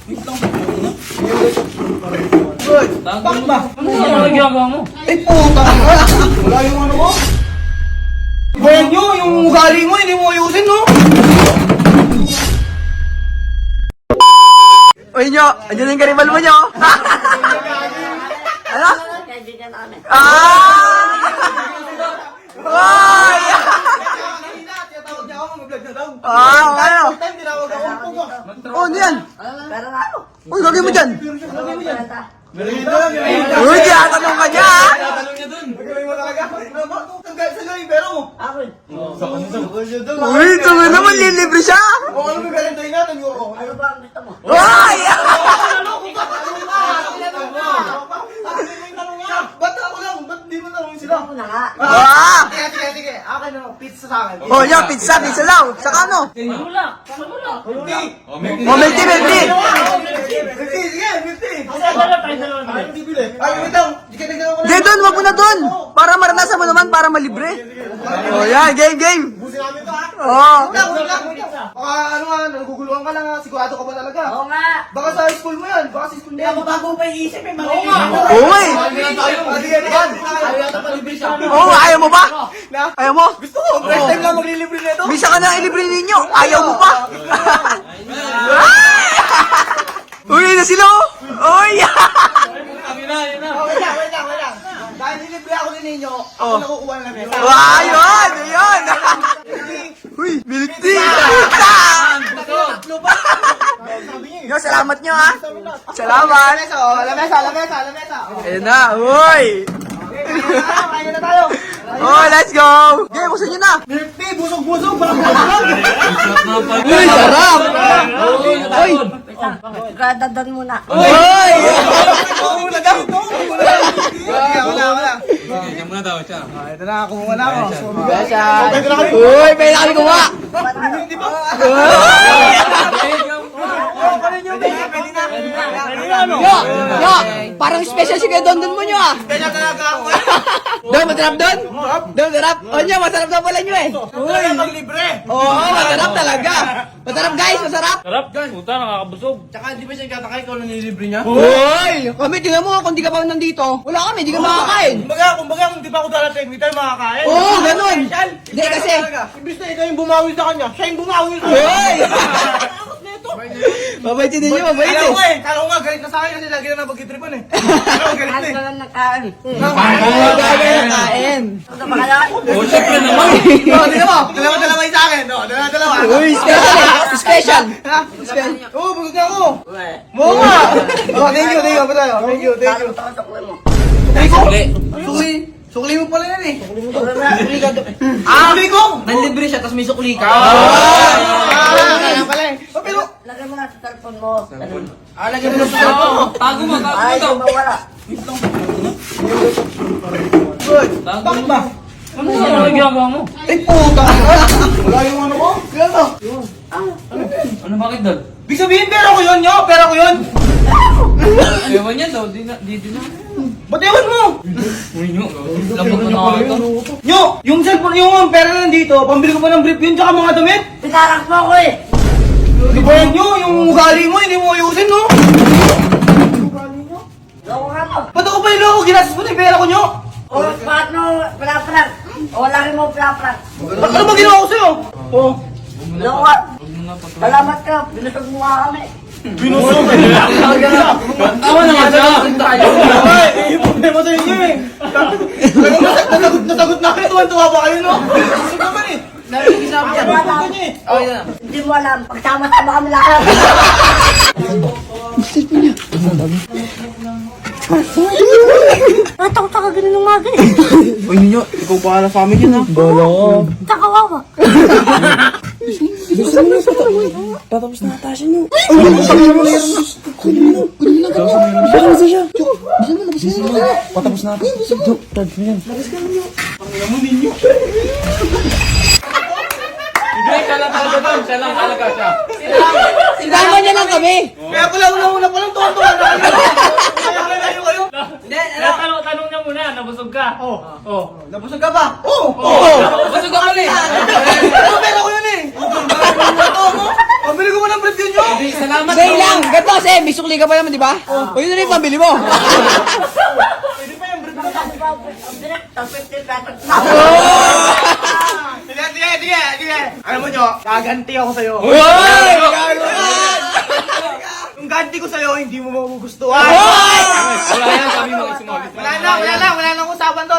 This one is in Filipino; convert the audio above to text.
Good. Bakit ba? Ano ginagawa mo? Ay, puta ka. Wala yung ano mo. Ibayan nyo, yung ugali mo, hindi mo ayusin, no? Uy nyo, andyan yung karibal mo nyo. Ano? Kaibigan namin. Uy! Tinatawag niya ako, mag-vlog na daw. Ano? Time, tinawag ako. Oh, ano yan? Pero ano? Uy, gagawin mo dyan. Merida. Uy, tinatanong ka niya, ha? Gagawin mo talaga. Tanggal sa gawin, pero. Akin. Uy, tungo naman, lilibre siya. O, ano ba galing tayo natin? Ano ba ang gusto mo? Uy! Ba't ako lang? Ba't di mo tanongin sila? Ako na nga. Sige. Akin na, pizza sa akin. Oh, yan, pizza lang. Saka ano? Wala. Wala. Oh, milky. Sige. Dala tayo, dalawa na. Ay, wait lang. Sige, tignan ko Di, doon, wag mo na doon. Para maranasan mo naman, para malibre. Oh, yan, game. Busin namin ito, ha? Oh. Wait lang. Ano nga, naguguluhan ka lang, ha? Sigurado ka ba talaga? Oo nga. Baka sa school mo yan. Baka sa school mo yan. Bago pa iisip eh. Oo nga. Uy! Oh, ayaw mo ba? Ayaw mo? Gusto ko, first time lang maglilibre na ito. Bisa ka na ilibre ninyo. Ayaw mo pa? Uy, na sila, oh. Uy! Wait lang. Dahil nilibre ako din ninyo, ako nakukuha na lang. Ayun! Uy, milk tea! Pizza! Yo, salamat nyo, ha? Salamat! Lamesa. Ayun na, uy! Kaya na tayo. Oh, let's go! Okay, gusto nyo na! Nilipti, busog-busog. Parang Uy, sarap! Uy! Gadadan muna. Uy! Wala. Ito na, kumuha na ako. Uy, pwede na kami kuha! Di ba? Yo! Parang special si Kuya Don mo nyo, ah! Kaya talaga ako. Don, masarap Don? Don, masarap? O nyo, masarap daw pala nyo, eh! Uy, maglibre. Oo, masarap talaga! Masarap, guys, masarap! Sarap. Puta, nakakabusog. Tsaka di ba siya katakay ko na nilibre niya? Uy! Kami, tingnan mo, kung di ka pa nandito, wala kami, di ka makakain! Kumbaga, kung di pa ako darating, hindi tayo makakain. Oo, ganun! Hindi, kasi... Imbis na ikaw yung bumawi sa kanya, siya yung bumawi sa Uy! Mabait din niyo, mabait eh! Kala ko nga, galit na sa akin kasi lagi na nabagkitripan eh. Kala ko galit Kahit na eh. na lang nagkaan. Oo, gagawin na kain! Ano ba kaya? Siyempre naman. Tingnan mo, dalawa yung sa akin. Dalawa. Uy, special eh! Special! Ha? Oo, busog na ako. Uwe. Oo nga. Oh, thank you. Thank you. Tataklo mo. Sukli mo pala yan eh. Sukli ko! Nanlibre siya, tapos may sukli ka. Kaya pala eh. Pero, Lagay mo na sa cellphone mo. lagyan mo na sa cellphone mo. Tago mo, Ay, di mawala. Good. Bakit ba? Ano ginagawa mo? Ay, puta ka. Wala yung ano mo? Ano? Ano, bakit doon? Ibig sabihin, pera ko yun, nyo. Pera ko yun. Ewan niya daw, di na. Ba't ewan mo? Uy, nyo. Labot na ako ito. Nyo, yung cellphone, yung pera na nandito, pambili ko pa ng brief yun, tsaka mga damit. Pinarak mo ako eh. Di ba yan nyo? Yung ugali mo, hindi mo ayusin, no? Loko nga mo. Ba't ako pa yung loko? Ginastos mo na yung pera ko, nyo. O, bakit mo pinaprank? O, lagi mo pinaprank. Ba't ano ba ginawa ko sa'yo? Oh. Loko ka. Salamat ka. Binusog mo nga kami. Binusog. Tama naman siya. Ay, yung problema sa inyo eh. Nasagot na kayo, tuwan-tuwa ba kayo, no? Binusog naman eh. Hindi mo alam. Oh, Hindi mo alam. Pagsama-sama kami lahat. Natakot ka ganun ng maga eh. Uy, ninyo, ikaw pa na family na. Bolo. Takawawa. Patapos na atasya nyo. Patapos na atasya. Hindi, siya lang talaga doon. Siya lang talaga siya. Sinama niya lang kami! Kaya pala una pa lang tuwan-tuwa na kayo. Kayo. Tanong niya muna, nabusog ka. Nabusog ka ba? Oo. Nabusog ka mali. Ano pera ko yun eh. Pambili ko mo ng brief yun nyo. Salamat. Gay lang! Ganito kasi, may sukli ka pa naman, di ba? O yun na yung pambili mo. Sige. Alam mo nyo, gaganti ako sa'yo. Uy! Yung ganti ko sa'yo, hindi mo magugustuhan. Wala yan, sabi mo, sumabit. Wala na usapan to.